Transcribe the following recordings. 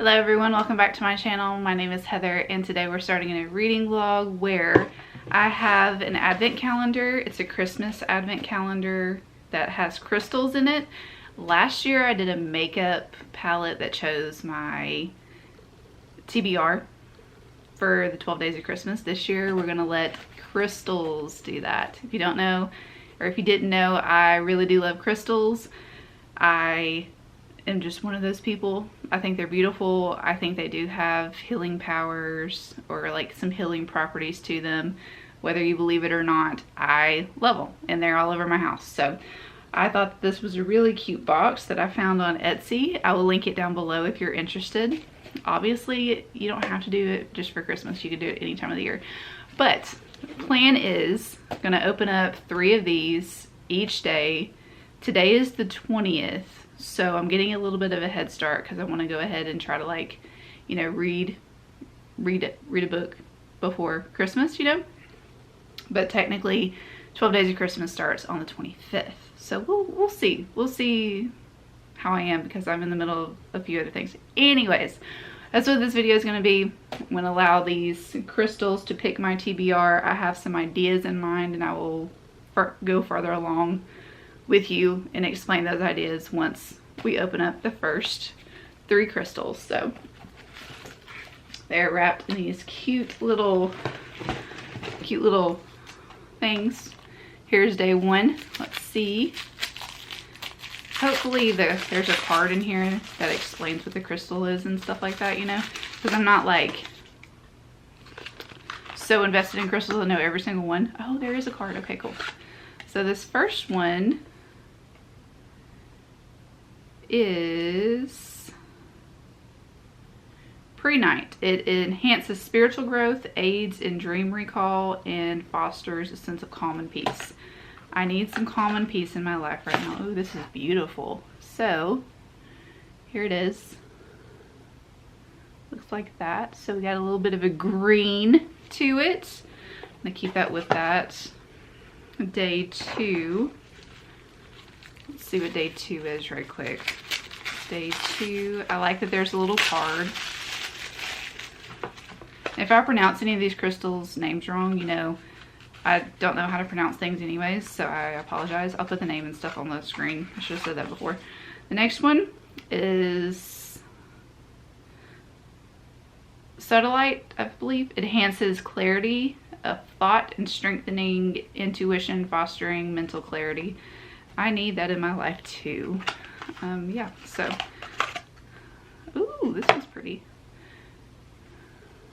Hello everyone, welcome back to my channel. My name is Heather and today we're starting a reading vlog where I have an advent calendar. It's a Christmas advent calendar that has crystals in it. Last year I did a makeup palette that chose my TBR for the 12 days of Christmas. This year we're gonna let crystals do that. If you don't know, or if you didn't know, I really do love crystals. I am just one of those people. I think they're beautiful. I think they do have healing powers or like some healing properties to them. Whether you believe it or not, I love them and they're all over my house. So I thought this was a really cute box that I found on Etsy. I will link it down below if you're interested. Obviously, you don't have to do it just for Christmas. You can do it any time of the year. But the plan is I'm gonna open up 3 of these each day. Today is the 20th. So I'm getting a little bit of a head start because I want to go ahead and try to, like, you know, read a book before Christmas, you know. But technically 12 Days of Christmas starts on the 25th. So we'll see. We'll see how I am because I'm in the middle of a few other things. Anyways, that's what this video is going to be. I'm going to allow these crystals to pick my TBR. I have some ideas in mind and I will go further along with you and explain those ideas once we open up the first 3 crystals. So they're wrapped in these cute little things. Here's day 1. Let's see. Hopefully there's a card in here that explains what the crystal is and stuff like that, you know, because I'm not like so invested in crystals I know every single one. Oh, there is a card. Okay, cool. So this first one is Pre-Night. It enhances spiritual growth, aids in dream recall, and fosters a sense of calm and peace. I need some calm and peace in my life right now. Oh, this is beautiful. So here it is. Looks like that. So we got a little bit of a green to it. I'm gonna keep that with that. Day 2. Let's see what day 2 is right quick. Day 2. I like that there's a little card. If I pronounce any of these crystals' names wrong, you know, I don't know how to pronounce things anyways, so I apologize. I'll put the name and stuff on the screen. I should have said that before. The next one is Satellite, I believe. It enhances clarity of thought and strengthening intuition, fostering mental clarity. I need that in my life too. Yeah, so, ooh, this one's pretty.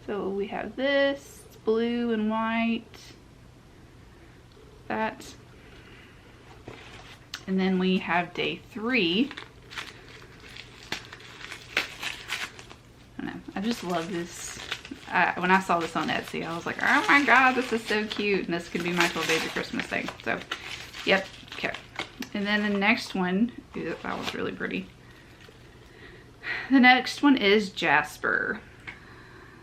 So we have this, it's blue and white, that. And then we have day 3. I don't know, I just love this. When I saw this on Etsy, I was like, oh my god, this is so cute. And this could be my 12 Days of Christmas thing. So, yep, okay. And then the next one, ooh, that was really pretty. The next one is Jasper.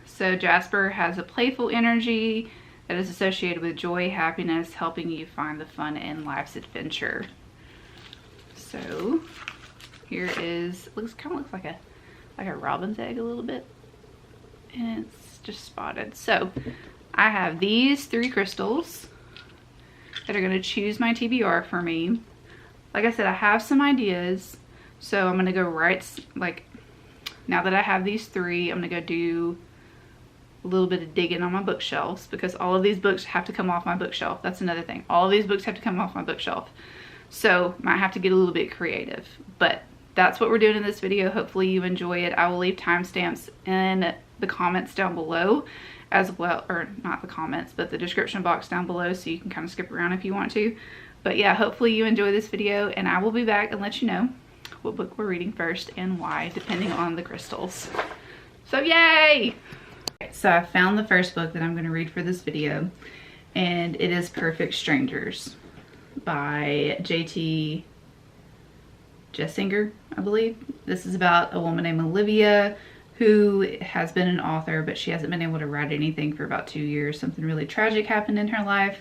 So Jasper has a playful energy that is associated with joy, happiness, helping you find the fun in life's adventure. So here is, kind of looks like a robin's egg a little bit. And it's just spotted. So I have these 3 crystals that are going to choose my TBR for me. Like I said, I have some ideas, so I'm going to go now that I have these 3, I'm going to go do a little bit of digging on my bookshelves because all of these books have to come off my bookshelf. That's another thing. All of these books have to come off my bookshelf. So might have to get a little bit creative, but that's what we're doing in this video. Hopefully you enjoy it. I will leave timestamps in the comments down below as well, or not the comments, but the description box down below, so you can kind of skip around if you want to. But yeah, hopefully you enjoy this video and I will be back and let you know what book we're reading first and why, depending on the crystals. So yay! So I found the first book that I'm going to read for this video, and it is Perfect Strangers by J.T. Jessinger, I believe. This is about a woman named Olivia who has been an author, but she hasn't been able to write anything for about 2 years. Something really tragic happened in her life.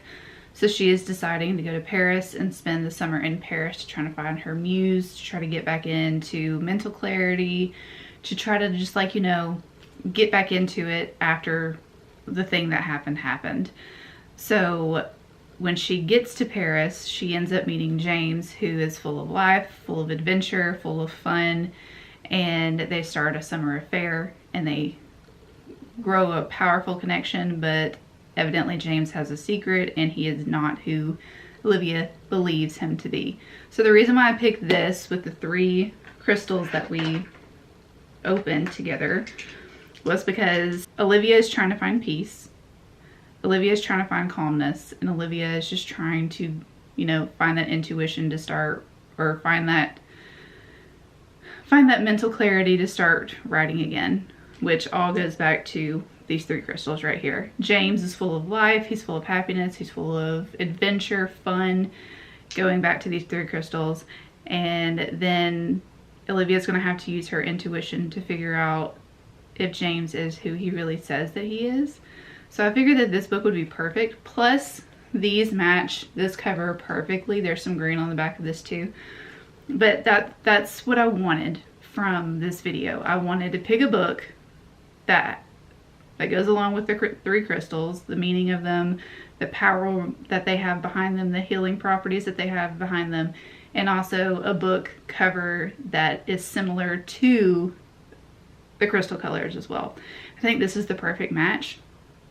So she is deciding to go to Paris and spend the summer in Paris to try to find her muse, to try to get back into mental clarity, to try to just like, you know, get back into it after the thing that happened. So when she gets to Paris, she ends up meeting James, who is full of life, full of adventure, full of fun, and they start a summer affair and they grow a powerful connection, but evidently James has a secret and he is not who Olivia believes him to be. So the reason why I picked this with the 3 crystals that we opened together was because Olivia is trying to find peace. Olivia is trying to find calmness, and Olivia is just trying to, you know, find that intuition to start, or find that mental clarity to start writing again, which all goes back to these 3 crystals right here. James is full of life, he's full of happiness, he's full of adventure, fun, going back to these 3 crystals. And then Olivia's going to have to use her intuition to figure out if James is who he really says that he is. So I figured that this book would be perfect. Plus, these match this cover perfectly. There's some green on the back of this too. But that's what I wanted from this video. I wanted to pick a book that goes along with the 3 crystals, the meaning of them, the power that they have behind them, the healing properties that they have behind them, and also a book cover that is similar to the crystal colors as well. I think this is the perfect match.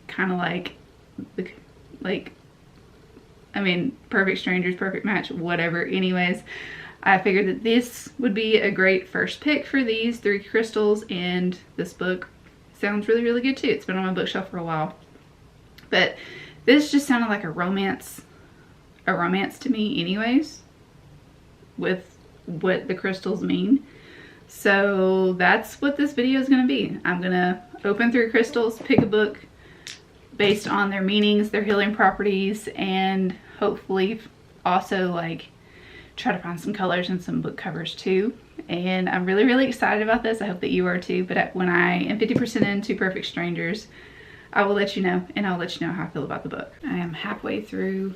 Kind of like, I mean, perfect strangers, perfect match, whatever. Anyways, I figured that this would be a great first pick for these 3 crystals, and this book sounds really, really good too. It's been on my bookshelf for a while. But this just sounded like a romance to me anyways, with what the crystals mean. So that's what this video is going to be. I'm going to open 3 crystals, pick a book based on their meanings, their healing properties, and hopefully also like try to find some colors and some book covers too. And I'm really, really excited about this. I hope that you are too. But when I am 50% into Perfect Strangers, I will let you know, and I'll let you know how I feel about the book. I am halfway through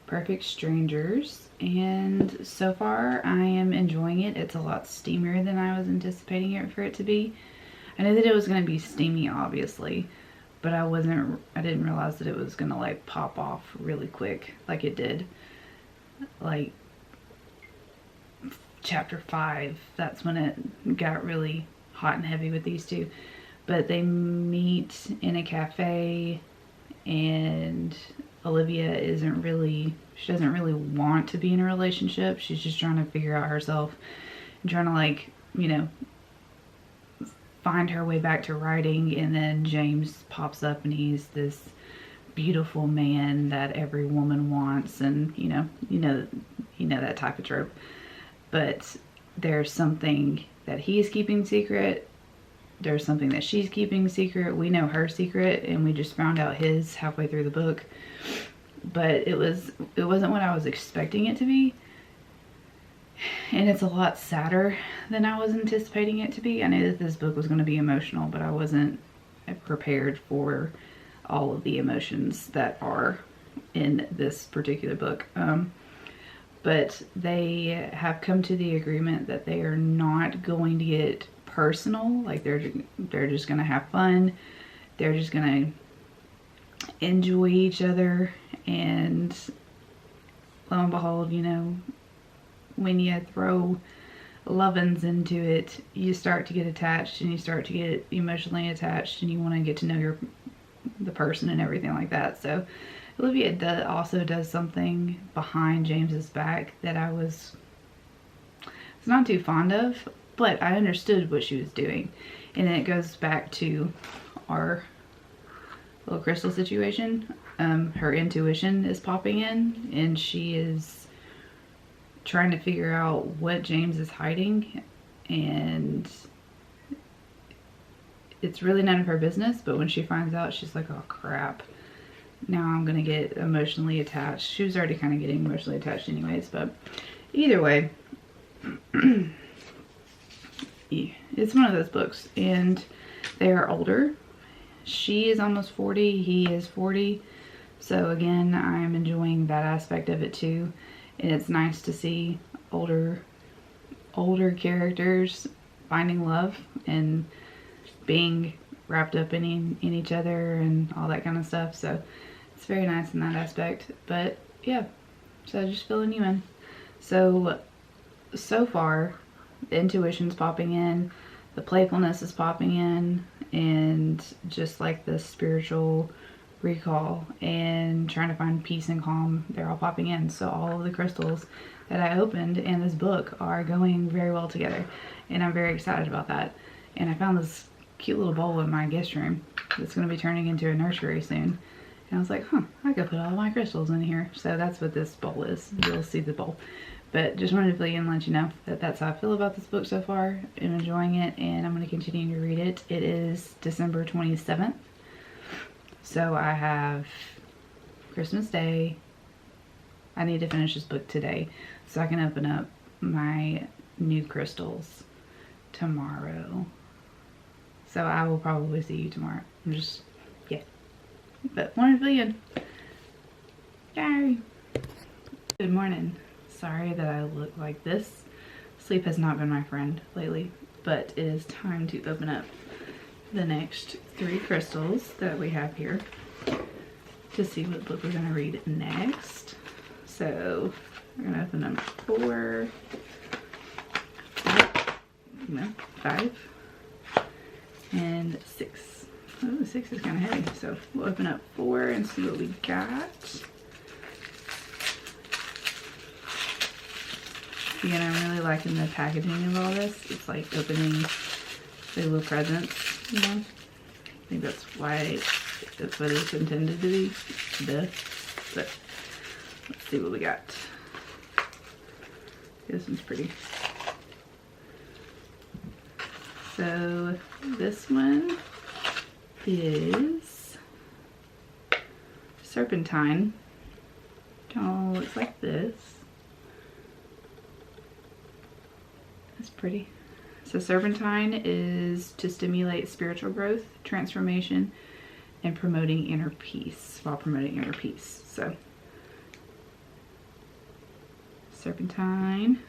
Perfect Strangers, and so far I am enjoying it. It's a lot steamier than I was anticipating it for it to be. I knew that it was going to be steamy, obviously, but I didn't realize that it was going to like pop off really quick like it did. Like chapter 5, that's when it got really hot and heavy with these 2. But they meet in a cafe, and Olivia she doesn't really want to be in a relationship. She's just trying to figure out herself and trying to, like, you know, find her way back to writing. And then James pops up, and he's this beautiful man that every woman wants, and you know that type of trope. But there's something that he's keeping secret. There's something that she's keeping secret. We know her secret, and we just found out his halfway through the book. But it wasn't what I was expecting it to be. And it's a lot sadder than I was anticipating it to be. I knew that this book was going to be emotional, but I wasn't prepared for all of the emotions that are in this particular book. But they have come to the agreement that they are not going to get personal. Like they're just going to have fun. They're just going to enjoy each other. And lo and behold, you know, when you throw lovin's into it, you start to get attached, and you start to get emotionally attached, and you want to get to know the person and everything like that. So Olivia also does something behind James's back that I was not too fond of, but I understood what she was doing. And then it goes back to our little crystal situation. Her intuition is popping in, and she is trying to figure out what James is hiding, and it's really none of her business. But when she finds out, she's like, oh crap, now I'm gonna get emotionally attached. She was already kind of getting emotionally attached anyways, but either way, it's one of those books. And they are older. She is almost 40, he is 40. So again, I'm enjoying that aspect of it too. And it's nice to see older characters finding love and being wrapped up in each other and all that kind of stuff. So it's very nice in that aspect. But yeah, so just filling you in. So far, the intuition's popping in, the playfulness is popping in, and just like the spiritual recall and trying to find peace and calm, they're all popping in. So all of the crystals that I opened in this book are going very well together, and I'm very excited about that. And I found this cute little bowl in my guest room that's going to be turning into a nursery soon, and I was like, I could put all my crystals in here. So that's what this bowl is. You'll see the bowl. But just wanted to fill you in and let you know that that's how I feel about this book so far. I'm enjoying it, and I'm going to continue to read it. It is December 27th. So I have Christmas Day. I need to finish this book today so I can open up my new crystals tomorrow. So I will probably see you tomorrow. Yeah. But wanted to fill you in. Yay. Good morning. Sorry that I look like this. Sleep has not been my friend lately, but it is time to open up the next 3 crystals that we have here to see what book we're going to read next. So we're going to open number 4, 5, and 6. Oh, 6 is kind of heavy, so we'll open up 4 and see what we got. Again, I'm really liking the packaging of all this. It's like opening little presents, you know? I think that's why that's what it's intended to be. But let's see what we got. This one's pretty. So this one is Serpentine. Oh, looks like this. That's pretty. So Serpentine is to stimulate spiritual growth, transformation, and promoting inner peace, while promoting inner peace. So Serpentine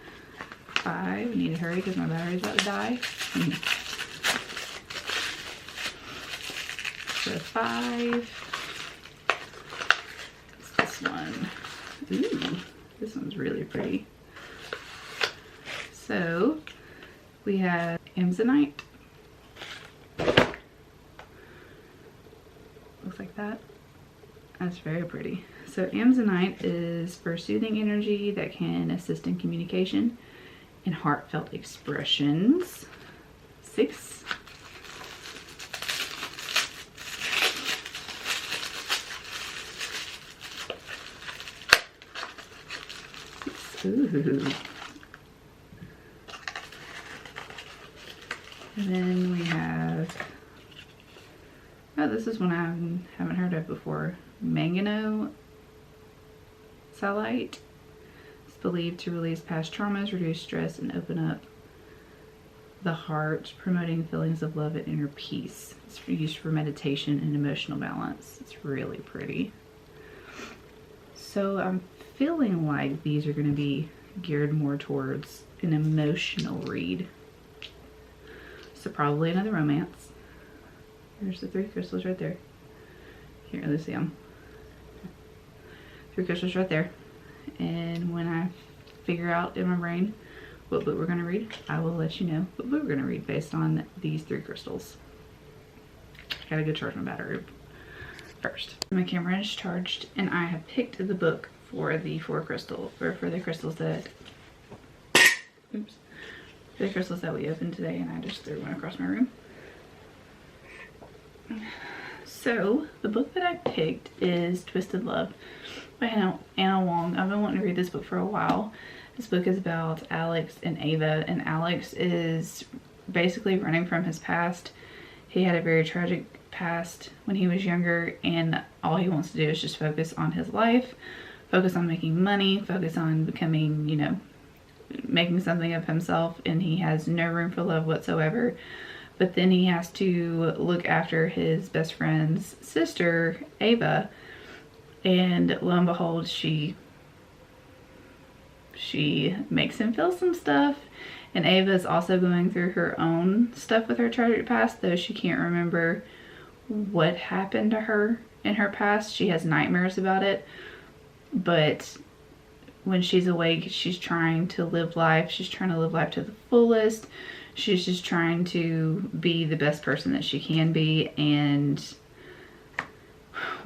5. I need to hurry because my battery's about to die. So 5. What's this one? Ooh, this one's really pretty. So we have Amazonite. Looks like that. That's very pretty. So Amazonite is for soothing energy that can assist in communication and heartfelt expressions. 6. Ooh. And then we have, oh, this is one I haven't heard of before. Manganese Salite. It's believed to release past traumas, reduce stress, and open up the heart, promoting feelings of love and inner peace. It's used for meditation and emotional balance. It's really pretty. So I'm feeling like these are going to be geared more towards an emotional read. So probably another romance. There's the 3 crystals right there. Here, let's see them. 3 crystals right there. And when I figure out in my brain what book we're going to read, I will let you know what book we're going to read based on these 3 crystals. Gotta go charge my battery first. My camera is charged, and I have picked the book for the 4 crystals, or for the crystals that, oops, the crystals that we opened today, and I just threw one across my room. So the book that I picked is Twisted Love by Anna Wong. I've been wanting to read this book for a while. This book is about Alex and Ava, and Alex is basically running from his past. He had a very tragic past when he was younger, and all he wants to do is just focus on his life, focus on making money, focus on becoming, you know, making something of himself, and he has no room for love whatsoever. But then he has to look after his best friend's sister, Ava, and lo and behold, she makes him feel some stuff, And Ava is also going through her own stuff with her tragic past, though she can't remember what happened to her in her past. She has nightmares about it, but when she's awake, she's trying to live life. She's trying to live life to the fullest. She's just trying to be the best person that she can be and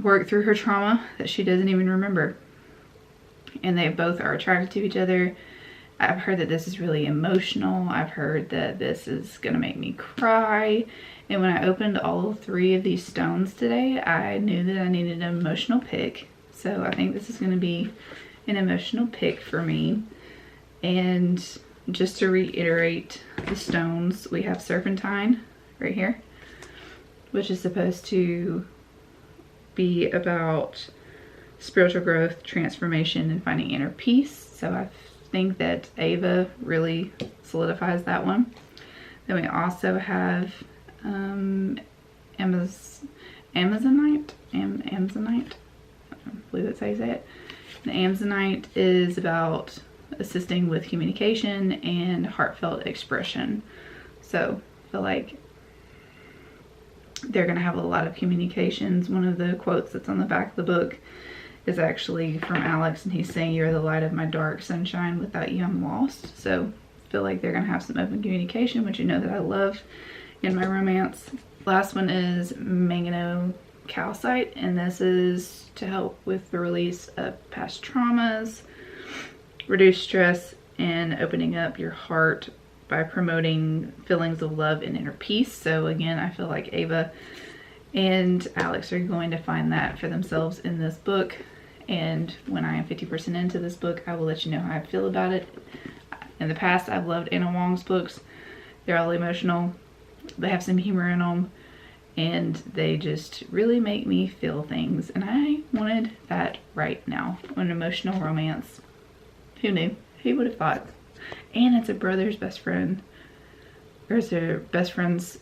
work through her trauma that she doesn't even remember. And they both are attracted to each other. I've heard that this is really emotional. I've heard that this is gonna make me cry. And when I opened all 3 of these stones today, I knew that I needed an emotional pick. So I think this is gonna be an emotional pick for me. And just to reiterate the stones, we have Serpentine right here, which is supposed to be about spiritual growth, transformation, and finding inner peace. So I think that Ava really solidifies that one. Then we also have Amazonite. Amazonite. I believe that's how you say it. The Amazonite is about assisting with communication and heartfelt expression. So I feel like they're going to have a lot of communications. One of the quotes that's on the back of the book is actually from Alex, and he's saying, "You're the light of my dark sunshine. Without you, I'm lost." So I feel like they're going to have some open communication, which you know that I love in my romance. Last one is manganese calcite, and this is to help with the release of past traumas, reduce stress, and opening up your heart by promoting feelings of love and inner peace. So again, I feel like Ava and Alex are going to find that for themselves in this book. And when I am 50% into this book, I will let you know how I feel about it. In the past, I've loved Anna Wong's books. They're all emotional. They have some humor in them. And they just really make me feel things. And I wanted that right now. An emotional romance. Who knew? Who would have thought? And it's a brother's best friend. Or it's a best friend's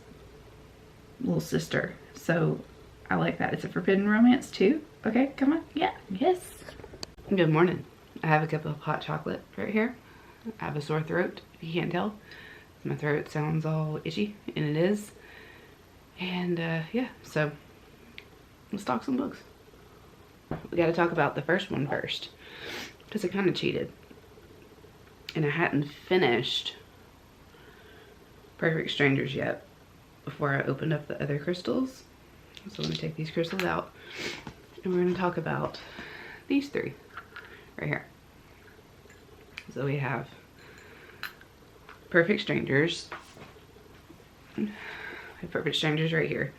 little sister. So I like that. It's a forbidden romance too. Okay, come on. Yeah, yes. Good morning. I have a cup of hot chocolate right here. I have a sore throat, if you can't tell. My throat sounds all itchy, and it is. And yeah, so let's talk some books. We got to talk about the first one first, because I kind of cheated. And I hadn't finished Perfect Strangers yet before I opened up the other crystals. So let me take these crystals out, and we're going to talk about these 3 right here. So we have Perfect Strangers. I have Perfect Strangers right here.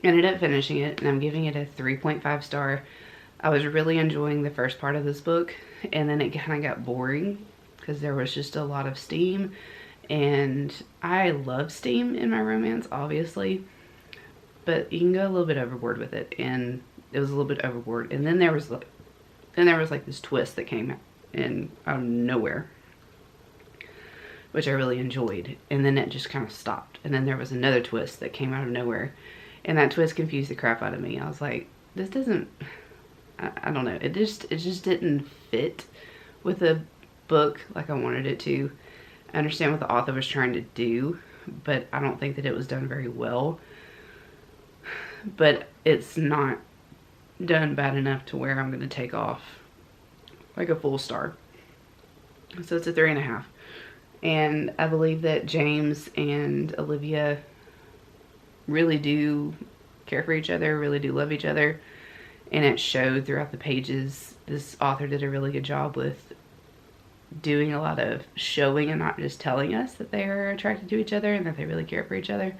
Ended up finishing it, and I'm giving it a 3.5 star. I was really enjoying the first part of this book, and then it kind of got boring because there was just a lot of steam. And I love steam in my romance, obviously, but you can go a little bit overboard with it, and it was a little bit overboard. And then there was like this twist that came in out of nowhere, which I really enjoyed, and then it just kind of stopped. And then there was another twist that came out of nowhere, and that twist confused the crap out of me. I was like, this doesn't, I don't know, it just didn't fit with the book like I wanted it to. I understand what the author was trying to do, but I don't think that it was done very well. But it's not done bad enough to where I'm going to take off like a full star. So it's a 3.5. And I believe that James and Olivia really do care for each other, really do love each other. And it showed throughout the pages. This author did a really good job with doing a lot of showing and not just telling us that they are attracted to each other and that they really care for each other.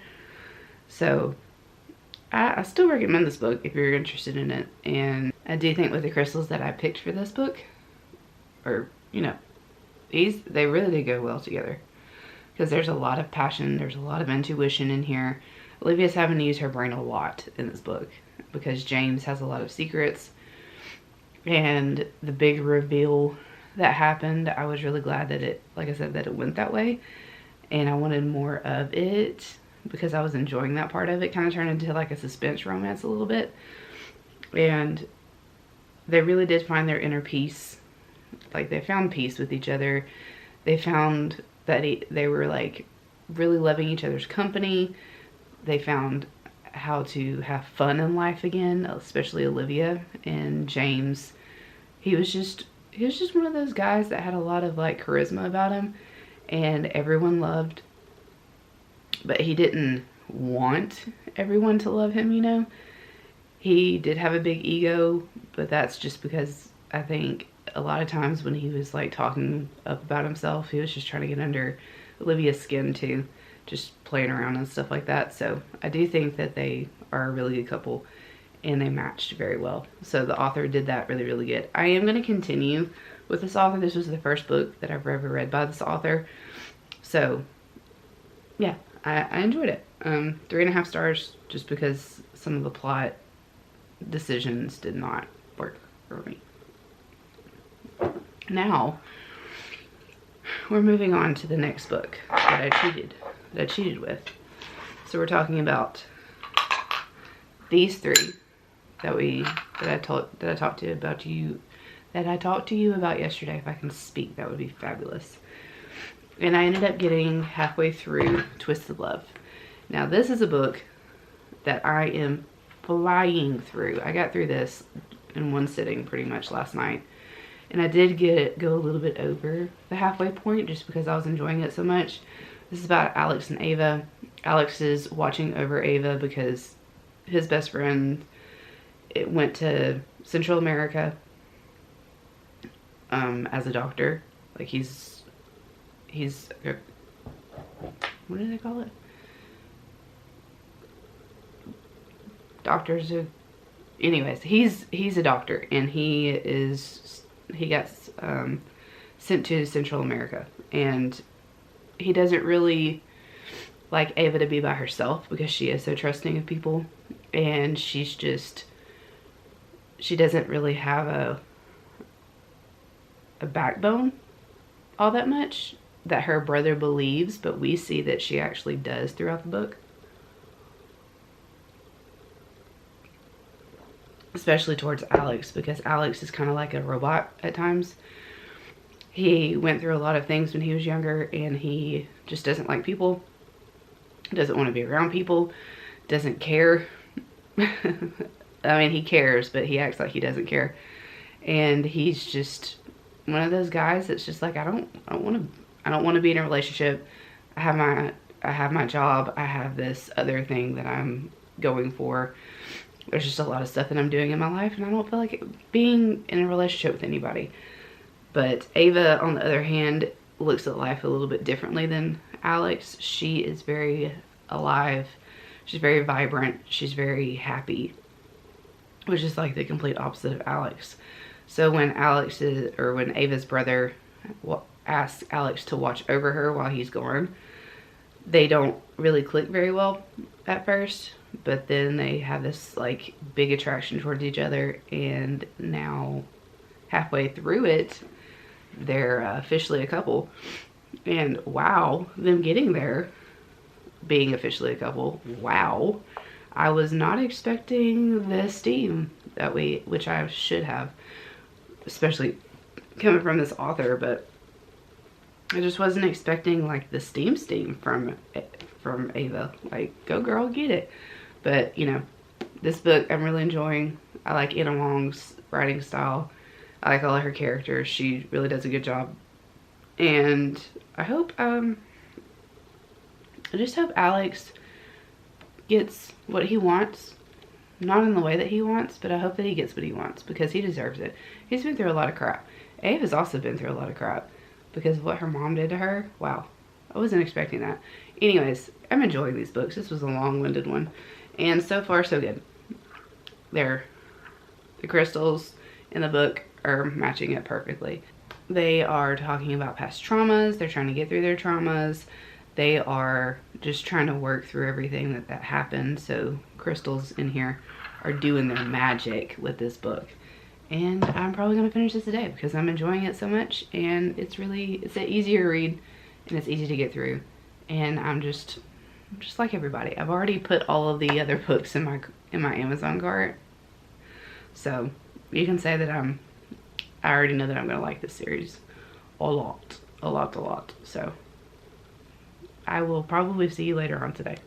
So I still recommend this book if you're interested in it. And I do think with the crystals that I picked for this book, or, you know, they really did go well together. Because there's a lot of passion, there's a lot of intuition in here. Olivia's having to use her brain a lot in this book because James has a lot of secrets. And the big reveal that happened, I was really glad that it, like I said, that it went that way. And I wanted more of it because I was enjoying that part of it. Kind of turned into like a suspense romance a little bit. And they really did find their inner peace. Like, they found peace with each other. They found that they were like really loving each other's company. They found how to have fun in life again, especially Olivia. And James, he was just one of those guys that had a lot of like charisma about him and everyone loved, but he didn't want everyone to love him, you know. He did have a big ego, but that's just because I think a lot of times when he was like talking up about himself, he was just trying to get under Olivia's skin too, just playing around and stuff like that. So I do think that they are a really good couple and they matched very well. So the author did that really, really good. I am going to continue with this author. This was the first book that I've ever read by this author. So yeah, I enjoyed it. 3.5 stars, just because some of the plot decisions did not work for me. Now we're moving on to the next book that I cheated with. So we're talking about these three that I talked to you about yesterday. If I can speak, that would be fabulous. And I ended up getting halfway through Twisted Love. Now this is a book that I am flying through. I got through this in one sitting pretty much last night. And I did go a little bit over the halfway point just because I was enjoying it so much. This is about Alex and Ava. Alex is watching over Ava because his best friend went to Central America as a doctor. Like he's what do they call it? Doctors. Anyways, he's a doctor, and he gets sent to Central America, and he doesn't really like Ava to be by herself because she is so trusting of people, and she doesn't really have a backbone all that much that her brother believes, but we see that she actually does throughout the book. Especially towards Alex, because Alex is kind of like a robot at times. He went through a lot of things when he was younger, and he just doesn't like people, doesn't want to be around people, doesn't care. I mean, he cares, but he acts like he doesn't care. And he's just one of those guys that's just like, I don't want to be in a relationship. I have my job. I have this other thing that I'm going for. There's just a lot of stuff that I'm doing in my life, and I don't feel like being in a relationship with anybody. But Ava, on the other hand, looks at life a little bit differently than Alex. She is very alive. She's very vibrant. She's very happy, which is like the complete opposite of Alex. So when when Ava's brother asks Alex to watch over her while he's gone, they don't really click very well at first. But then they have this like big attraction towards each other, and now halfway through it, they're officially a couple. And wow, them getting there, being officially a couple, wow. I was not expecting the esteem which I should have, especially coming from this author, but I just wasn't expecting like the steam from Ava. Like, go girl, get it. But, you know, this book I'm really enjoying. I like Anna Wong's writing style. I like all of her characters. She really does a good job. And I hope, I just hope Alex gets what he wants. Not in the way that he wants, but I hope that he gets what he wants because he deserves it. He's been through a lot of crap. Ava's also been through a lot of crap because of what her mom did to her. Wow. I wasn't expecting that. Anyways, I'm enjoying these books. This was a long-winded one. And so far, so good. The crystals in the book are matching it perfectly. They are talking about past traumas. They're trying to get through their traumas. They are just trying to work through everything that happened. So crystals in here are doing their magic with this book. And I'm probably going to finish this today because I'm enjoying it so much. And it's an easier read and it's easy to get through. And I'm just like everybody. I've already put all of the other books in my Amazon cart. So you can say that I already know that I'm going to like this series a lot. So I will probably see you later on today.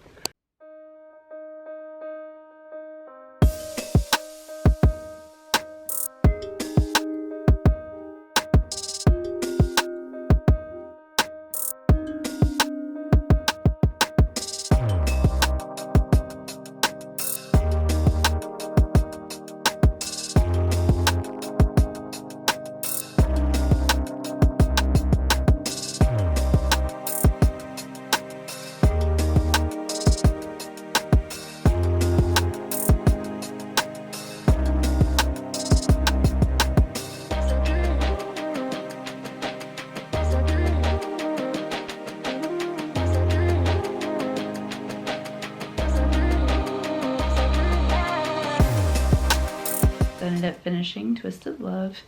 Ended up finishing Twisted Love.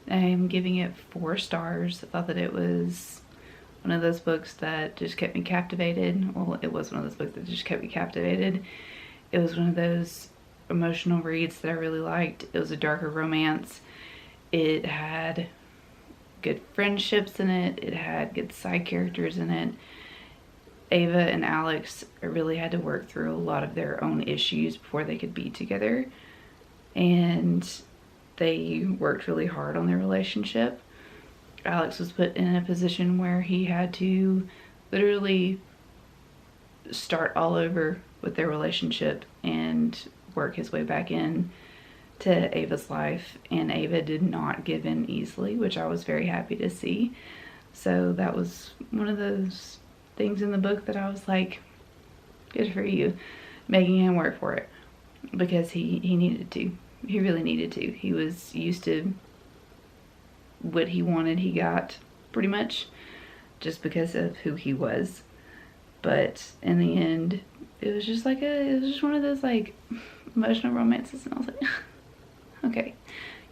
I'm giving it 4 stars. I thought that it was one of those books that just kept me captivated. Well, it was one of those books that just kept me captivated. It was one of those emotional reads that I really liked. It was a darker romance. It had good friendships in it. It had good side characters in it. Ava and Alex really had to work through a lot of their own issues before they could be together. And they worked really hard on their relationship. Alex was put in a position where he had to literally start all over with their relationship and work his way back in to Ava's life. And Ava did not give in easily, which I was very happy to see. So that was one of those things in the book that I was like, good for you, making him work for it, because he needed to. He really needed to. He was used to what he wanted, he got, pretty much, just because of who he was. But in the end, it was just like it was just one of those like emotional romances, and I was like, okay,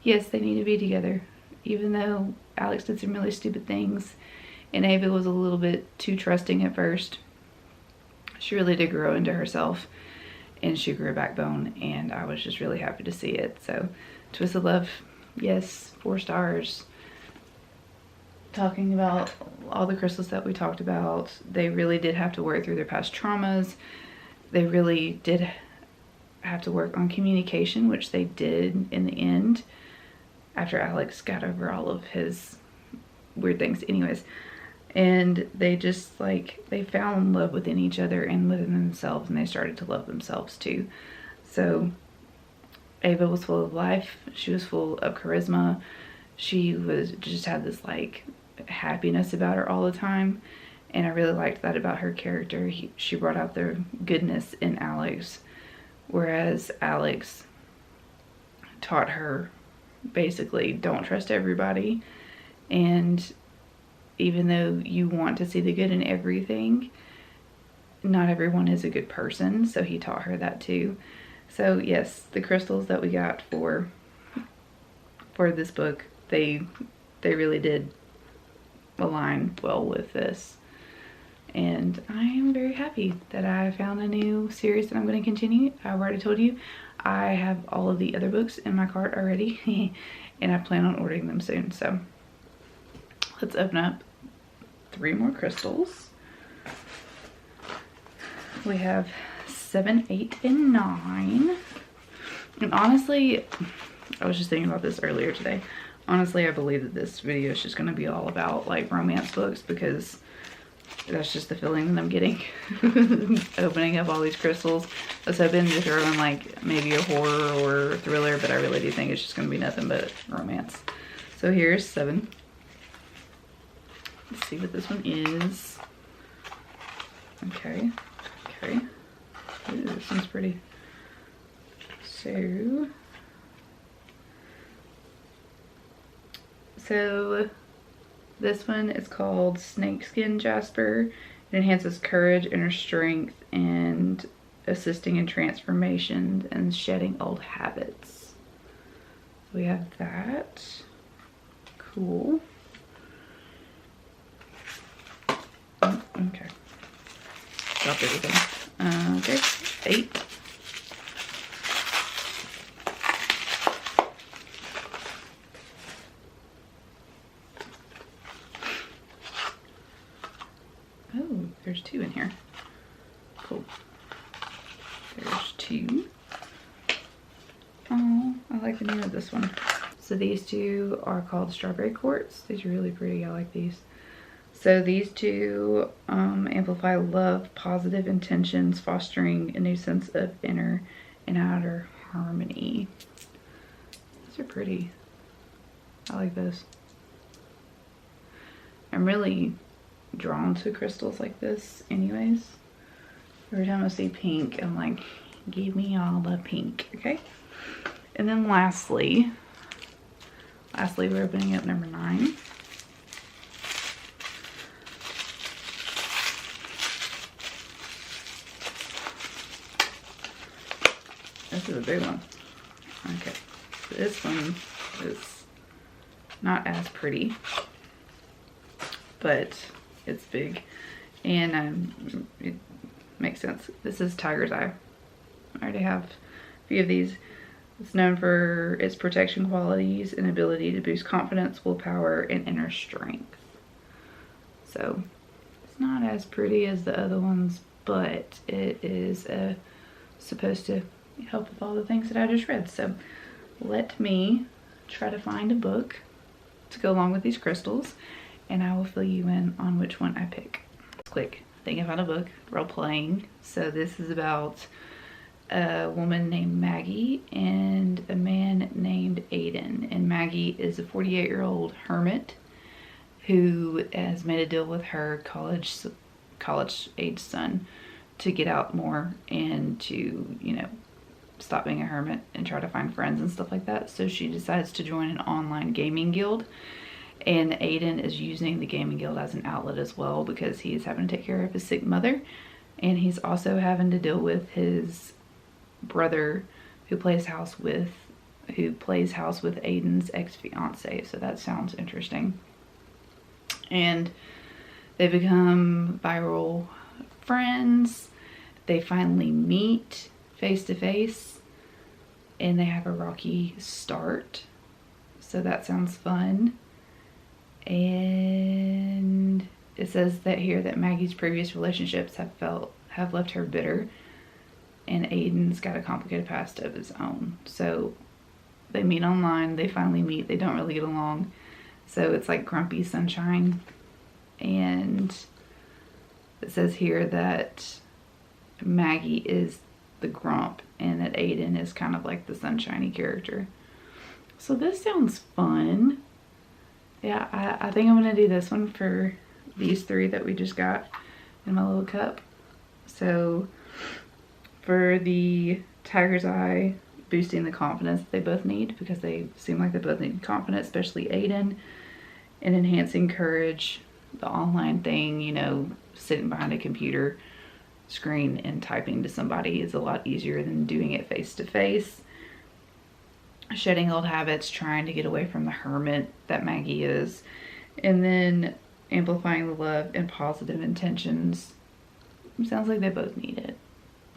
yes, they need to be together. Even though Alex did some really stupid things, and Ava was a little bit too trusting at first, she really did grow into herself. And she grew a backbone, and I was just really happy to see it. So, Twisted Love, yes, 4 stars. Talking about all the crystals that we talked about, they really did have to work through their past traumas. They really did have to work on communication, which they did in the end, after Alex got over all of his weird things. Anyways, and they just like, they fell in love within each other and within themselves, and they started to love themselves too. So Ava was full of life. She was full of charisma. She was just had this like happiness about her all the time, and I really liked that about her character. She brought out the goodness in Alex, whereas Alex taught her basically don't trust everybody. And even though you want to see the good in everything, not everyone is a good person. So he taught her that too. So yes, the crystals that we got for this book, they really did align well with this. And I am very happy that I found a new series that I'm going to continue. I've already told you I have all of the other books in my cart already, and I plan on ordering them soon. So let's open up 3 more crystals. We have 7, 8, and 9. And honestly, I was just thinking about this earlier today. Honestly, I believe that this video is just going to be all about like romance books, because that's just the feeling that I'm getting opening up all these crystals. I was hoping to throw in like maybe a horror or a thriller, but I really do think it's just going to be nothing but romance. So here's 7. Let's see what this one is. Okay. Ooh, this one's pretty. So this one is called Snakeskin Jasper. It enhances courage, inner strength, and assisting in transformation and shedding old habits. So we have that. Cool. Okay. Drop everything. Okay. 8. Oh, there's 2 in here. Cool. There's 2. Oh, I like the name of this one. So these 2 are called Strawberry Quartz. These are really pretty. I like these. So these 2 amplify love, positive intentions, fostering a new sense of inner and outer harmony. These are pretty. I like those. I'm really drawn to crystals like this anyways. Every time I see pink, I'm like, give me all the pink, okay? And then lastly, we're opening up number 9. This is a big one. Okay, this one is not as pretty, but it's big, and it makes sense. This is Tiger's Eye. I already have a few of these. It's known for its protection qualities and ability to boost confidence, willpower, and inner strength. So it's not as pretty as the other ones, but it is supposed to help with all the things that I just read. So let me try to find a book to go along with these crystals, and I will fill you in on which one I pick. Quick, I think I found a book, role playing. So this is about a woman named Maggie and a man named Aiden. And Maggie is a 48-year-old hermit who has made a deal with her college-age son to get out more and to, you know, stop being a hermit and try to find friends and stuff like that. So she decides to join an online gaming guild, and Aiden is using the gaming guild as an outlet as well because he's having to take care of his sick mother, and he's also having to deal with his brother who plays house with Aiden's ex-fiance. So that sounds interesting. And they become viral friends. They finally meet face to face, and they have a rocky start. So that sounds fun. And it says that here that Maggie's previous relationships have left her bitter, and Aiden's got a complicated past of his own. So they meet online, they finally meet, they don't really get along. So it's like grumpy sunshine. And it says here that Maggie is the grump and that Aiden is kind of like the sunshiny character. So this sounds fun. Yeah, I think I'm gonna do this one for these 3 that we just got in my little cup. So for the Tiger's Eye, boosting the confidence they both need, because they seem like they both need confidence, especially Aiden, and enhancing courage. The online thing, you know, sitting behind a computer screen and typing to somebody is a lot easier than doing it face to face. Shedding old habits, trying to get away from the hermit that Maggie is, and then amplifying the love and positive intentions. It sounds like they both need it.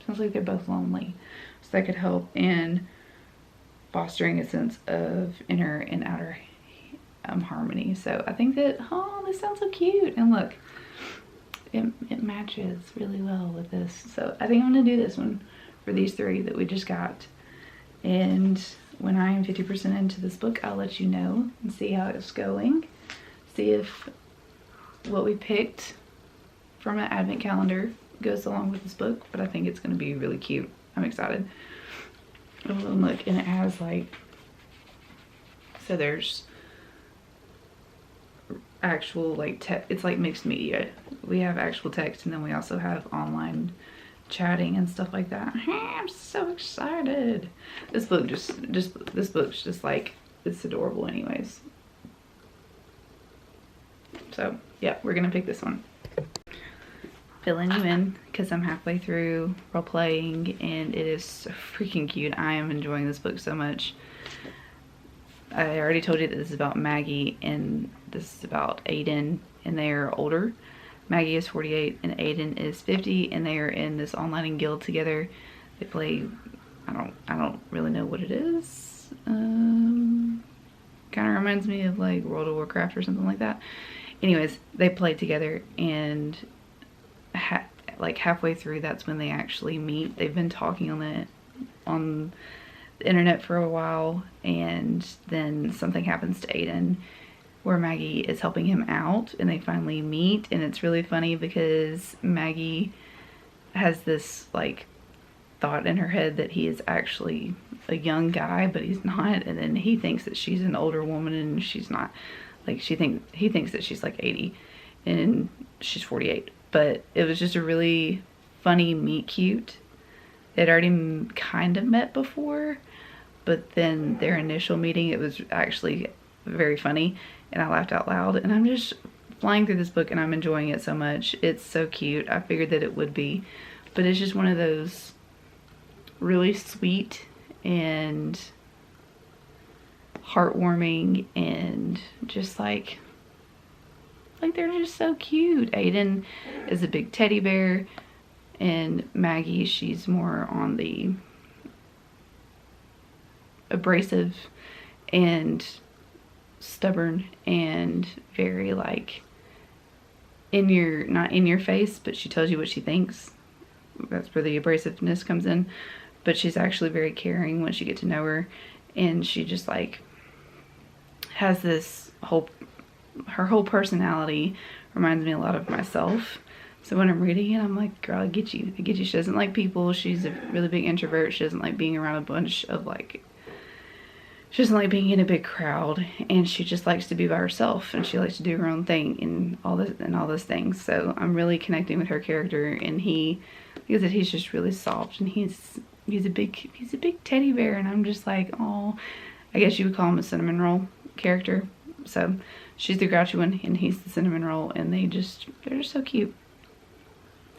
Sounds like they're both lonely, so that could help in fostering a sense of inner and outer harmony. So I think that, oh, this sounds so cute, and look, it matches really well with this. So I think I'm gonna do this one for these 3 that we just got, and when I am 50% into this book, I'll let you know and see how it's going. See if what we picked from an advent calendar goes along with this book, but I think it's going to be really cute. I'm excited. Oh, and look, and it has like, so there's actual like text. It's like mixed media. We have actual text, and then we also have online chatting and stuff like that. I'm so excited. This book this book's just like, it's adorable anyways. So yeah, we're gonna pick this one. Filling you in because I'm halfway through role playing, and it is so freaking cute. I am enjoying this book so much. I already told you that this is about Maggie, and this is about Aiden, and they are older. Maggie is 48 and Aiden is 50, and they are in this online guild together. They play, I don't really know what it is. Kind of reminds me of like World of Warcraft or something like that. Anyways, they play together, and like halfway through, that's when they actually meet. They've been talking on the internet for a while, and then something happens to Aiden where Maggie is helping him out, and they finally meet. And it's really funny because Maggie has this like thought in her head that he is actually a young guy, but he's not. And then he thinks that she's an older woman, and she's not. Like he thinks that she's like 80 and she's 48. But it was just a really funny meet cute. They'd already kind of met before, but then their initial meeting, it was actually very funny, and I laughed out loud. And I'm just flying through this book, and I'm enjoying it so much. It's so cute. I figured that it would be, but it's just one of those really sweet and heartwarming, and just like they're just so cute. Aiden is a big teddy bear, and Maggie, she's more on the abrasive and stubborn and very like not in your face, but she tells you what she thinks. That's where the abrasiveness comes in. But she's actually very caring once you get to know her, and she just like has this her whole personality reminds me a lot of myself. So when I'm reading it, I'm like, girl, I get you. I get you. She doesn't like people. She's a really big introvert. She doesn't like being around a bunch of like, she doesn't like being in a big crowd, and she just likes to be by herself, and she likes to do her own thing and all those things. So I'm really connecting with her character, and because he's just really soft, and he's a big teddy bear, and I'm just like, oh, I guess you would call him a cinnamon roll character. So she's the grouchy one, and he's the cinnamon roll, and they're just so cute.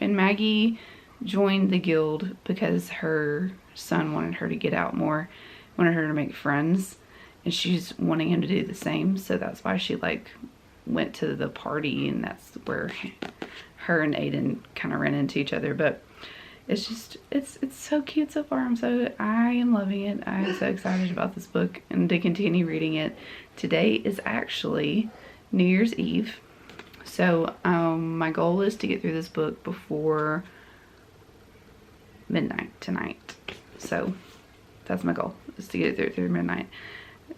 And Maggie joined the guild because her son wanted her to get out more, wanted her to make friends, and she's wanting him to do the same. So that's why she like went to the party, and that's where her and Aiden kind of ran into each other. But it's just, it's so cute so far. I am loving it. I am so excited about this book and to continue reading it. Today is actually New Year's Eve. So my goal is to get through this book before midnight tonight. So that's my goal, is to get it through midnight.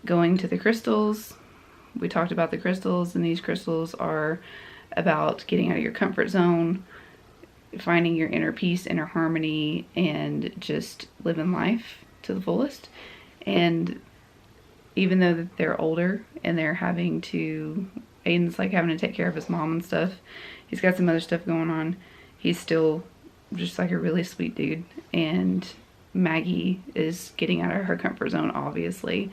Going to the crystals. We talked about the crystals, and these crystals are about getting out of your comfort zone, finding your inner peace, inner harmony, and just living life to the fullest. And even though that they're older and they're having to, Aiden's like having to take care of his mom and stuff, he's got some other stuff going on, he's still just like a really sweet dude. And Maggie is getting out of her comfort zone, obviously,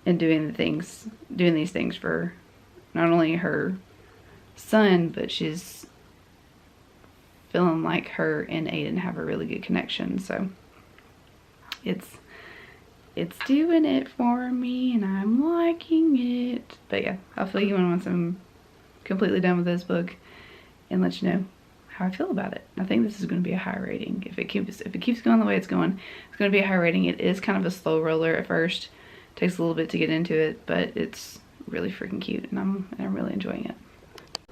and doing these things for not only her son, but she's feeling like her and Aiden have a really good connection. So it's doing it for me, and I'm liking it. But yeah, hopefully once I'm completely done with this book, and let you know how I feel about it. I think this is going to be a high rating. If it keeps going the way it's going to be a high rating. It is kind of a slow roller at first. It takes a little bit to get into it, but it's really freaking cute, and I'm really enjoying it.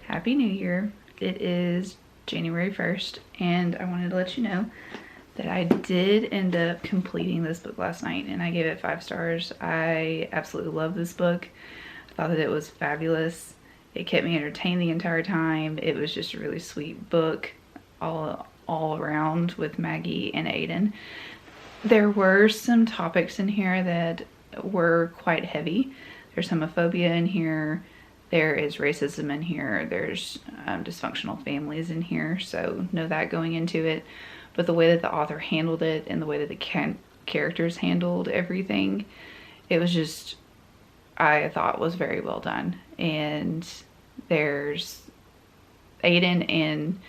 Happy New Year. It is January 1st, and I wanted to let you know that I did end up completing this book last night, and I gave it 5 stars. I absolutely love this book. I thought that it was fabulous. It kept me entertained the entire time. It was just a really sweet book all around with Maggie and Aiden. There were some topics in here that were quite heavy. There's homophobia in here. There is racism in here. There's dysfunctional families in here. So know that going into it. But the way that the author handled it, and the way that the characters handled everything, it was just, I thought, was very well done. And there's Aiden and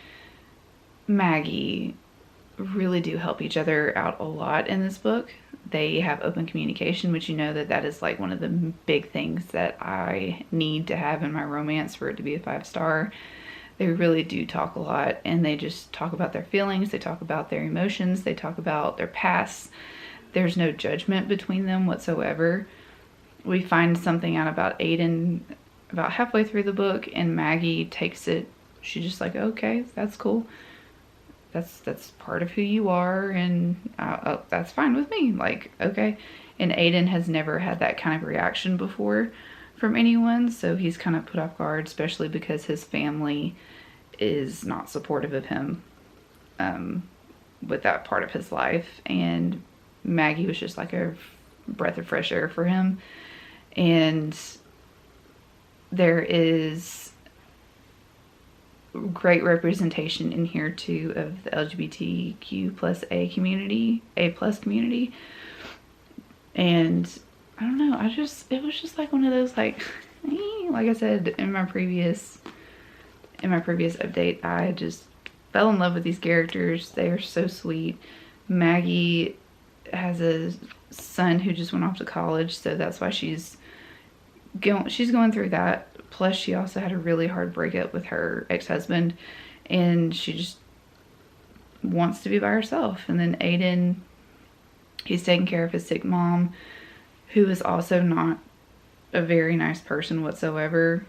Maggie really do help each other out a lot in this book. They have open communication, which you know that is like one of the big things that I need to have in my romance for it to be a 5-star. They really do talk a lot, and they just talk about their feelings, they talk about their emotions, they talk about their past. There's no judgment between them whatsoever. We find something out about Aiden about halfway through the book, and Maggie takes it, she's just like, okay, that's cool. that's part of who you are, and that's fine with me. Like, okay. And Aiden has never had that kind of reaction before from anyone, so he's kind of put off guard, especially because his family is not supportive of him with that part of his life. And Maggie was just like a breath of fresh air for him. And there is great representation in here too of the LGBTQ plus A plus community. And I don't know, it was just like one of those, like I said in my previous update, I just fell in love with these characters. They are so sweet. Maggie has a son who just went off to college, so that's why she's going through that. Plus she also had a really hard breakup with her ex-husband, and she just wants to be by herself. And then Aiden, he's taking care of his sick mom, who is also not a very nice person whatsoever.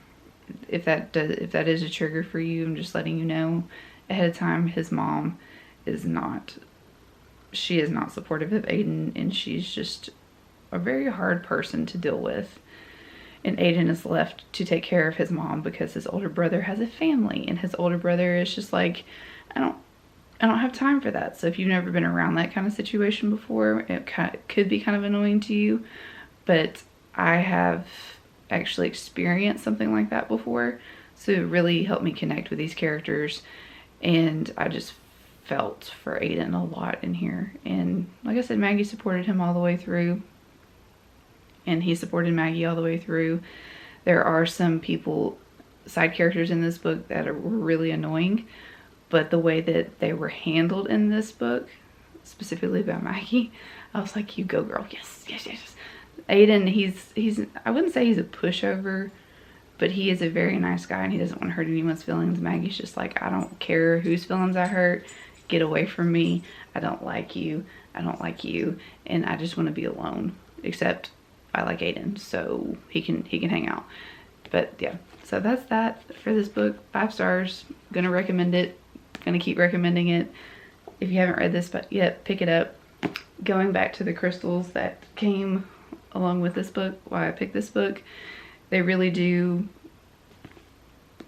If that is a trigger for you, I'm just letting you know ahead of time. His mom is not supportive of Aiden, and she's just a very hard person to deal with. And Aiden is left to take care of his mom because his older brother has a family, and his older brother is just like, I don't have time for that. So if you've never been around that kind of situation before, it could be kind of annoying to you. But I have actually experienced something like that before, so it really helped me connect with these characters. And I just felt for Aiden a lot in here. And like I said, Maggie supported him all the way through, and he supported Maggie all the way through. There are some side characters in this book that were really annoying, but the way that they were handled in this book, specifically by Maggie, I was like, you go girl, yes, yes, yes. Aiden, he's I wouldn't say he's a pushover, but he is a very nice guy, and he doesn't want to hurt anyone's feelings. Maggie's just like, I don't care whose feelings I hurt, get away from me. I don't like you, and I just want to be alone. Except I like Aiden, so he can hang out. But yeah, so that's that for this book. 5 stars. Gonna recommend it. Gonna keep recommending it. If you haven't read this yet, pick it up. Going back to the crystals that came along with this book, why I picked this book, they really do,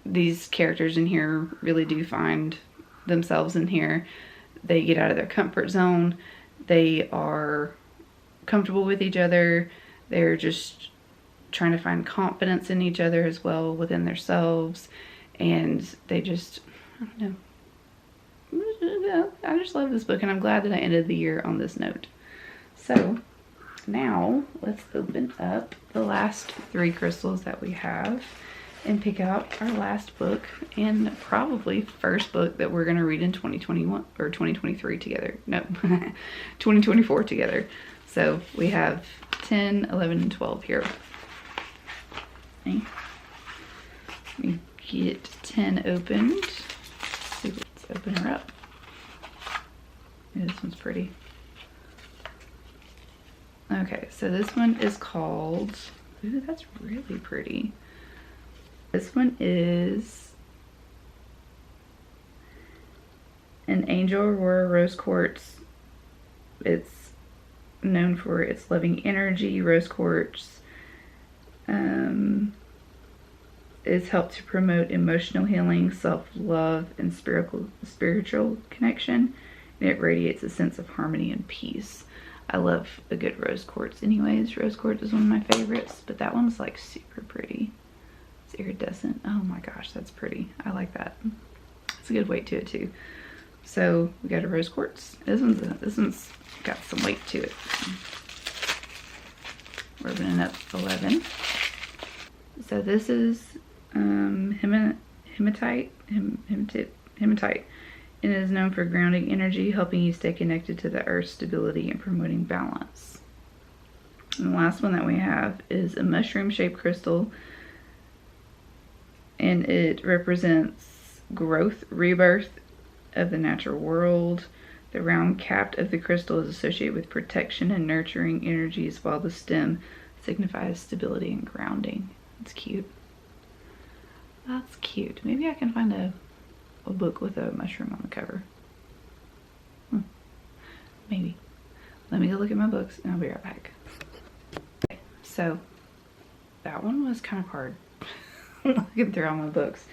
these characters in here really do find themselves in here. They get out of their comfort zone. They are comfortable with each other. They're just trying to find confidence in each other as well within themselves. And they just, I don't know. I just love this book, and I'm glad that I ended the year on this note. So now let's open up the last 3 crystals that we have and pick out our last book, and probably first book that we're going to read in 2021 or 2023 together. No, 2024 together. So we have 10, 11, and 12 here. Okay. Let me get 10 opened. Let's open her up. Yeah, this one's pretty. Okay, so this one is called, ooh, that's really pretty. This one is an Angel Aurora Rose Quartz. It's known for its loving energy. Rose Quartz is helped to promote emotional healing, self-love, and spiritual connection. And it radiates a sense of harmony and peace. I love a good rose quartz anyways. Rose quartz is one of my favorites, but that one's like super pretty. It's iridescent. Oh my gosh, that's pretty. I like that. It's a good weight to it too. So we got a rose quartz. This one's got some weight to it. We're opening up 11. So this is hematite, and it is known for grounding energy, helping you stay connected to the earth's stability and promoting balance. And the last one that we have is a mushroom-shaped crystal, and it represents growth, rebirth of the natural world. The round cap of the crystal is associated with protection and nurturing energies, while the stem signifies stability and grounding. It's cute. That's cute. Maybe I can find a book with a mushroom on the cover. Maybe. Let me go look at my books and I'll be right back. Okay, so that one was kind of hard. Looking through all my books.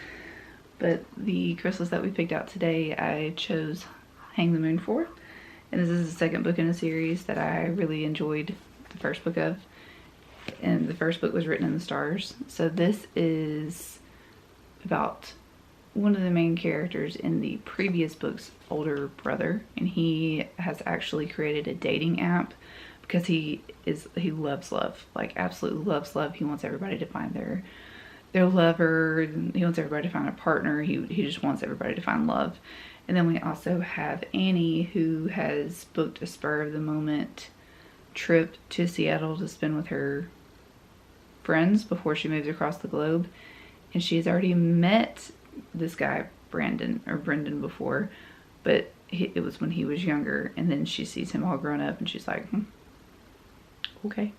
But the crystals that we picked out today, I chose Hang the Moon for. And this is the second book in a series that I really enjoyed the first book of. And the first book was Written in the Stars. So this is about one of the main characters in the previous book's older brother. And he has actually created a dating app because he loves love. Like, absolutely loves love. He wants everybody to find their lover. He wants everybody to find a partner. He just wants everybody to find love. And then we also have Annie, who has booked a spur of the moment trip to Seattle to spend with her friends before she moves across the globe. And she's already met this guy, Brendan, before, but it was when he was younger. And then she sees him all grown up and she's like, okay,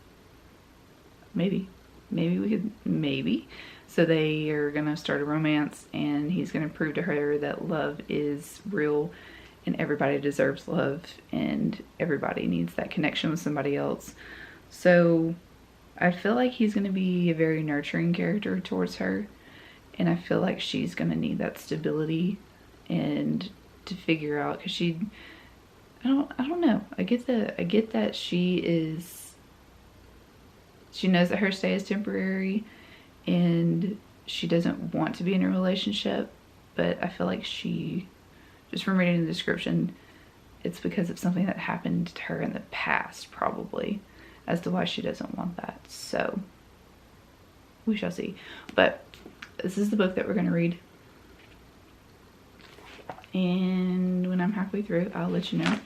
maybe we could, maybe. So they are gonna start a romance, and he's gonna prove to her that love is real and everybody deserves love and everybody needs that connection with somebody else. So I feel like he's gonna be a very nurturing character towards her, and I feel like she's gonna need that stability and to figure out, because I don't know. I get that she knows that her stay is temporary and she doesn't want to be in a relationship, but I feel like just from reading the description, it's because of something that happened to her in the past, probably, as to why she doesn't want that. So we shall see. But this is the book that we're going to read, and when I'm halfway through, I'll let you know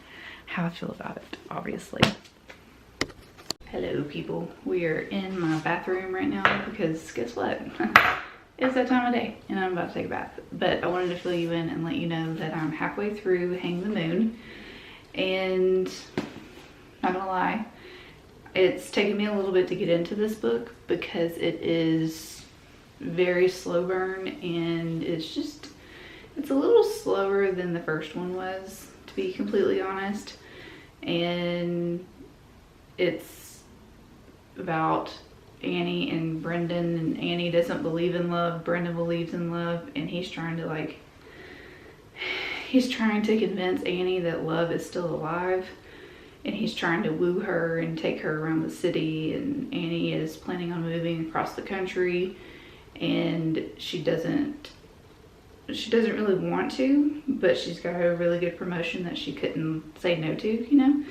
how I feel about it, obviously. Hello people, we are in my bathroom right now because guess what? It's that time of day and I'm about to take a bath. But I wanted to fill you in and let you know that I'm halfway through Hang the Moon, and not gonna lie, it's taken me a little bit to get into this book because it is very slow burn, and it's a little slower than the first one was, to be completely honest. And it's about Annie and Brendan, and Annie doesn't believe in love, Brendan believes in love, and he's trying to convince Annie that love is still alive, and he's trying to woo her and take her around the city. And Annie is planning on moving across the country, and she doesn't really want to, but she's got a really good promotion that she couldn't say no to, you know.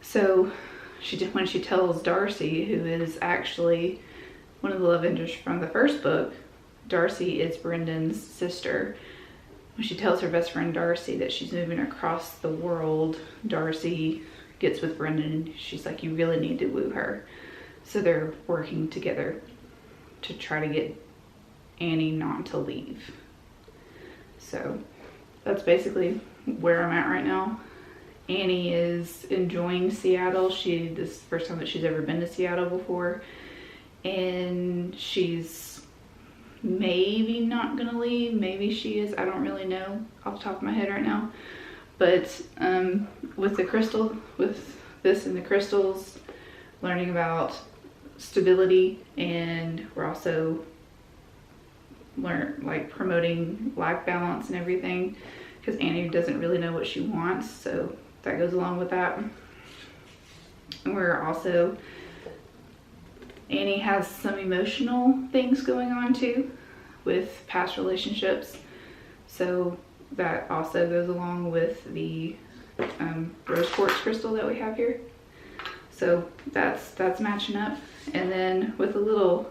So when she tells Darcy, who is actually one of the love interests from the first book, Darcy is Brendan's sister. When she tells her best friend Darcy that she's moving across the world, Darcy gets with Brendan and she's like, you really need to woo her. So they're working together to try to get Annie not to leave. So that's basically where I'm at right now. Annie is enjoying Seattle. This is the first time that she's ever been to Seattle before. And she's maybe not gonna leave. Maybe she is. I don't really know off the top of my head right now. But with this and the crystals, learning about stability, and we're also promoting life balance and everything, because Annie doesn't really know what she wants, so that goes along with that. And Annie has some emotional things going on too with past relationships, so that also goes along with the rose quartz crystal that we have here. So that's matching up. And then with a little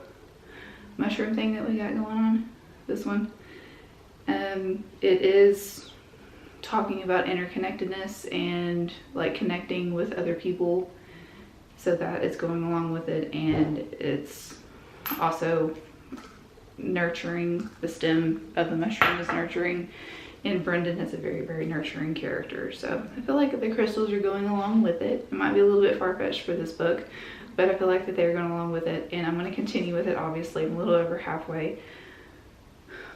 mushroom thing that we got going on, this one, it is talking about interconnectedness and like connecting with other people, so that is going along with it. And it's also nurturing. The stem of the mushroom is nurturing, and Brendan is a very, very nurturing character. So I feel like the crystals are going along with it. It might be a little bit far-fetched for this book, but I feel like that they're going along with it, and I'm going to continue with it. Obviously, I'm a little over halfway,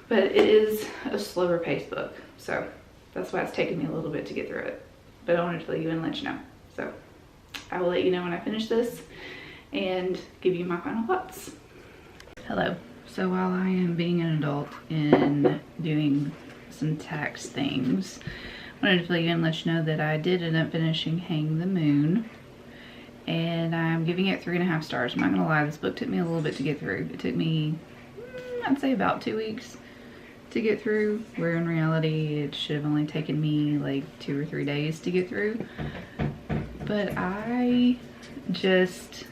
but it is a slower paced book, so that's why it's taken me a little bit to get through it. but I wanted to let you in and let you know. So I will let you know when I finish this and give you my final thoughts. Hello. So while I am being an adult and doing some tax things, I wanted to let you in and let you know that I did end up finishing Hang the Moon, and I'm giving it 3.5 stars. I'm not gonna lie, this book took me a little bit to get through. It took me, I'd say, about 2 weeks to get through, where in reality it should have only taken me like 2 or 3 days to get through. But I just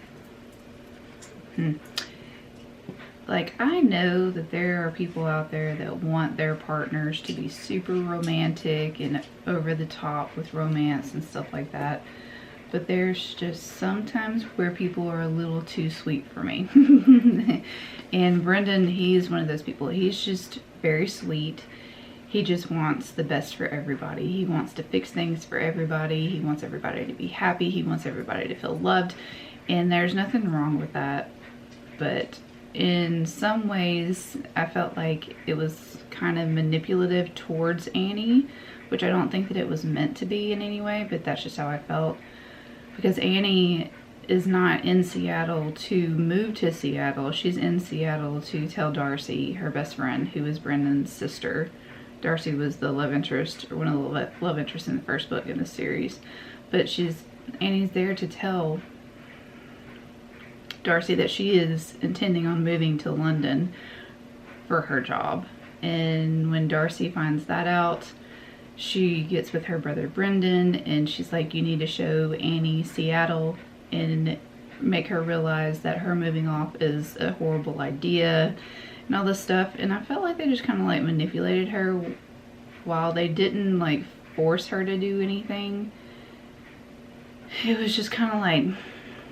like, I know that there are people out there that want their partners to be super romantic and over the top with romance and stuff like that, but there's just sometimes where people are a little too sweet for me. And Brendan, he's one of those people. He's just very sweet. He just wants the best for everybody. He wants to fix things for everybody. He wants everybody to be happy. He wants everybody to feel loved. And there's nothing wrong with that. But in some ways, I felt like it was kind of manipulative towards Annie, which I don't think that it was meant to be in any way, but that's just how I felt. Because Annie is not in Seattle to move to Seattle. She's in Seattle to tell Darcy, her best friend, who is Brendan's sister. Darcy was the love interest, or one of the love interests in the first book in the series. But Annie's there to tell Darcy that she is intending on moving to London for her job. And when Darcy finds that out, she gets with her brother Brendan and she's like, you need to show Annie Seattle and make her realize that her moving off is a horrible idea and all this stuff. And I felt like they just kind of like manipulated her, while they didn't like force her to do anything. It was just kind of like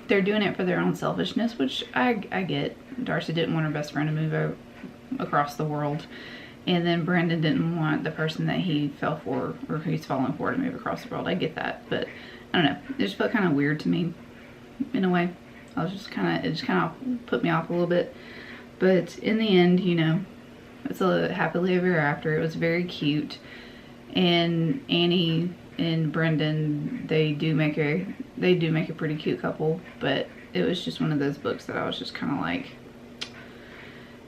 they're doing it for their own selfishness, which I get. Darcy didn't want her best friend to move across the world, and then Brendan didn't want the person that he fell for, or he's fallen for, to move across the world. I get that, but I don't know. It just felt kind of weird to me in a way. It just kind of put me off a little bit. But in the end, you know, it's a happily ever after. It was very cute. And Annie and Brendan, they do make a pretty cute couple, but it was just one of those books that I was just kind of like,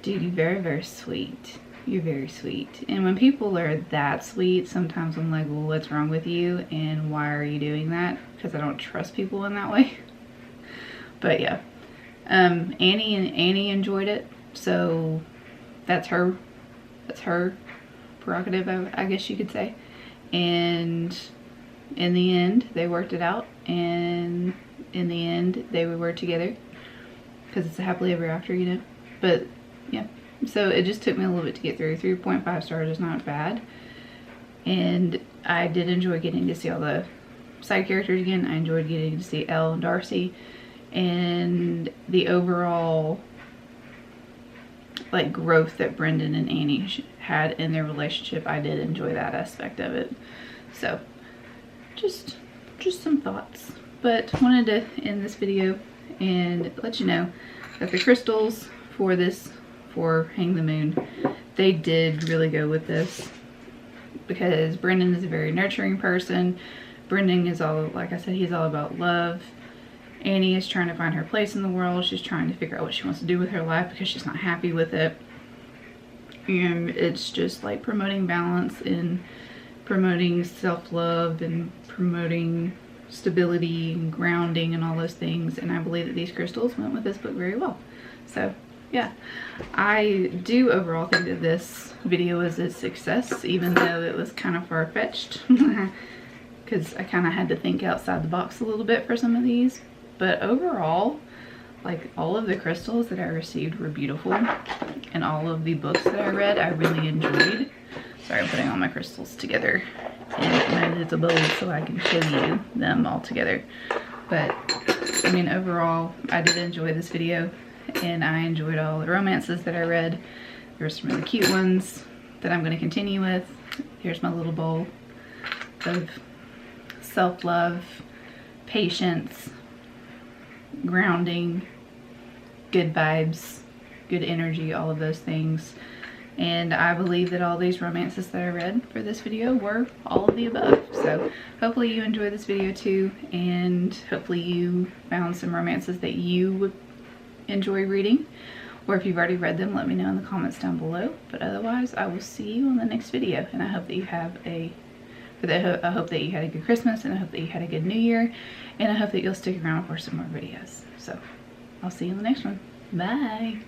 dude, you're very, very sweet. You're very sweet. And when people are that sweet, sometimes I'm like, well, what's wrong with you? And why are you doing that? Because I don't trust people in that way. But yeah, Annie enjoyed it, so that's her prerogative, I guess you could say. And in the end, they worked it out, and in the end, they were together, because it's a happily ever after, you know. But yeah, so it just took me a little bit to get through. 3.5 stars is not bad, and I did enjoy getting to see all the side characters again. I enjoyed getting to see Elle and Darcy, and the overall like growth that Brendan and Annie had in their relationship. I did enjoy that aspect of it. So just some thoughts, but wanted to end this video and let you know that the crystals for Hang the Moon, they did really go with this, because Brendan is a very nurturing person. Brendan is all, like I said, he's all about love. Annie is trying to find her place in the world. She's trying to figure out what she wants to do with her life because she's not happy with it. And it's just like promoting balance and promoting self-love and promoting stability and grounding and all those things. And I believe that these crystals went with this book very well. So yeah, I do overall think that this video is a success, even though it was kind of far-fetched, because I kind of had to think outside the box a little bit for some of these. But overall, like, all of the crystals that I received were beautiful, and all of the books that I read, I really enjoyed. Sorry, I'm putting all my crystals together in a bowl so I can show you them all together. But I mean, overall, I did enjoy this video, and I enjoyed all the romances that I read. There's some really cute ones that I'm going to continue with. Here's my little bowl of self-love, patience, grounding, good vibes, good energy, all of those things. And I believe that all these romances that I read for this video were all of the above. So hopefully you enjoyed this video too, and hopefully you found some romances that you would enjoy reading, or if you've already read them, let me know in the comments down below. But otherwise, I will see you on the next video, and I hope that you have I hope that you had a good Christmas, and I hope that you had a good New Year, and I hope that you'll stick around for some more videos. So I'll see you in the next one. Bye.